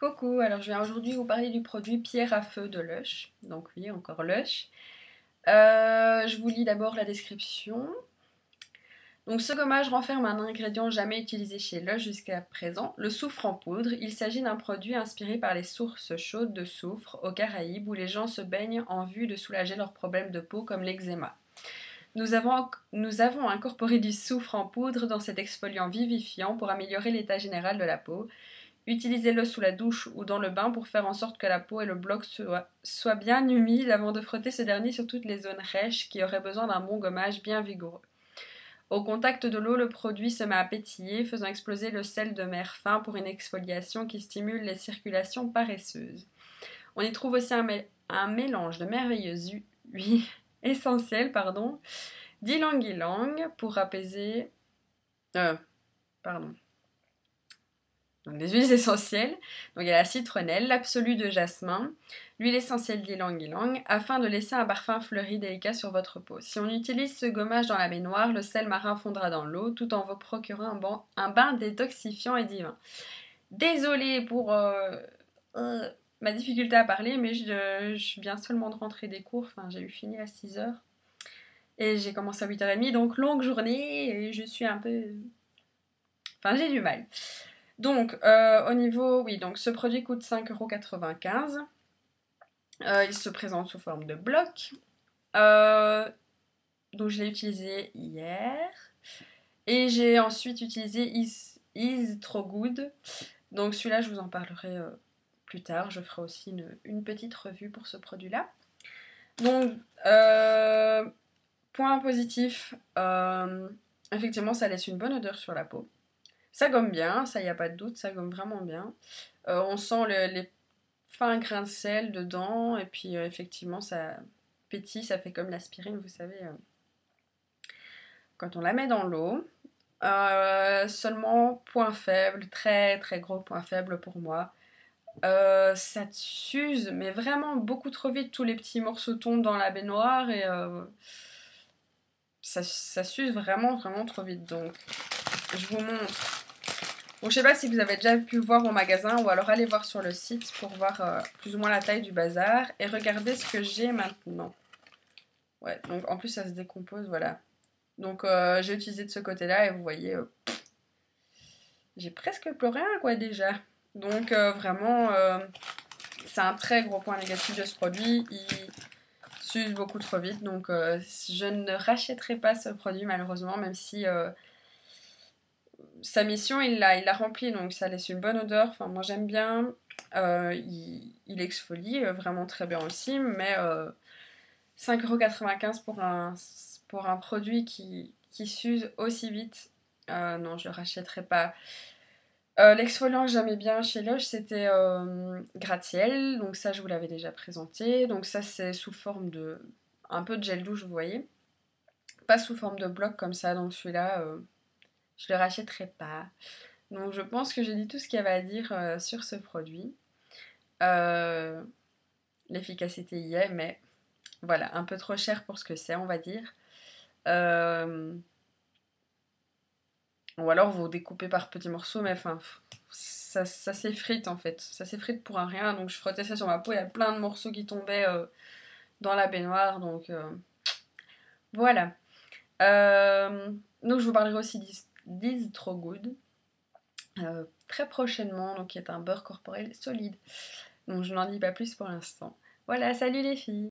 Coucou, alors je viens aujourd'hui vous parler du produit Pierre à feu de Lush. Donc oui, encore Lush. Je vous lis d'abord la description. Donc ce gommage renferme un ingrédient jamais utilisé chez Lush jusqu'à présent, le soufre en poudre. Il s'agit d'un produit inspiré par les sources chaudes de soufre aux Caraïbes où les gens se baignent en vue de soulager leurs problèmes de peau comme l'eczéma. Nous avons incorporé du soufre en poudre dans cet exfoliant vivifiant pour améliorer l'état général de la peau. Utilisez-le sous la douche ou dans le bain pour faire en sorte que la peau et le bloc soient bien humides avant de frotter ce dernier sur toutes les zones rêches qui auraient besoin d'un bon gommage bien vigoureux. Au contact de l'eau, le produit se met à pétiller, faisant exploser le sel de mer fin pour une exfoliation qui stimule les circulations paresseuses. On y trouve aussi un mélange de merveilleuses huiles essentielles, d'ylang-ylang pour apaiser... pardon. Donc des huiles essentielles, donc il y a la citronnelle, l'absolu de jasmin, l'huile essentielle d'ylang-ylang, afin de laisser un parfum fleuri délicat sur votre peau. Si on utilise ce gommage dans la baignoire, le sel marin fondra dans l'eau, tout en vous procurant un bain détoxifiant et divin. Désolée pour ma difficulté à parler, mais je viens seulement de rentrer des cours, enfin j'ai eu fini à 6h, et j'ai commencé à 8h30, donc longue journée, et je suis un peu... Enfin j'ai du mal. Donc, au niveau, oui, donc ce produit coûte 5,95 €. Il se présente sous forme de bloc. Donc, je l'ai utilisé hier. Et j'ai ensuite utilisé Is Trop Good. Donc, celui-là, je vous en parlerai plus tard. Je ferai aussi une petite revue pour ce produit-là. Donc, point positif, effectivement, ça laisse une bonne odeur sur la peau. Ça gomme bien, ça y a pas de doute, ça gomme vraiment bien. On sent les fins grains de sel dedans, et puis effectivement ça pétille, ça fait comme l'aspirine, vous savez, quand on la met dans l'eau. Seulement, point faible, très très gros point faible pour moi. Ça s'use, mais vraiment beaucoup trop vite, tous les petits morceaux tombent dans la baignoire, et ça s'use vraiment vraiment trop vite. Donc, je vous montre. Bon, je sais pas si vous avez déjà pu voir au magasin ou alors allez voir sur le site pour voir plus ou moins la taille du bazar et regardez ce que j'ai maintenant. Ouais, donc en plus ça se décompose, voilà. Donc j'ai utilisé de ce côté-là et vous voyez, j'ai presque plus rien quoi déjà. Donc vraiment, c'est un très gros point négatif de ce produit. Il s'use beaucoup trop vite, donc je ne rachèterai pas ce produit malheureusement, même si... sa mission, il l'a remplie, donc ça laisse une bonne odeur. Enfin, moi j'aime bien. Il exfolie vraiment très bien aussi, mais 5,95 € pour un produit qui s'use aussi vite, non, je le rachèterai pas. L'exfoliant que j'aimais bien chez Lush, c'était Gratiel, donc ça je vous l'avais déjà présenté. Donc ça c'est sous forme de un peu de gel douche, vous voyez. Pas sous forme de bloc comme ça, donc celui-là... je le rachèterai pas. Donc je pense que j'ai dit tout ce qu'il y avait à dire sur ce produit. L'efficacité y est, mais voilà, un peu trop cher pour ce que c'est, on va dire. Ou alors vous découpez par petits morceaux, mais enfin, ça s'effrite en fait. Ça s'effrite pour un rien. Donc je frottais ça sur ma peau, il y a plein de morceaux qui tombaient dans la baignoire. Donc voilà. Donc je vous parlerai aussi d'Is Trop Good. Très prochainement, donc qui est un beurre corporel solide. Donc je n'en dis pas plus pour l'instant. Voilà, salut les filles!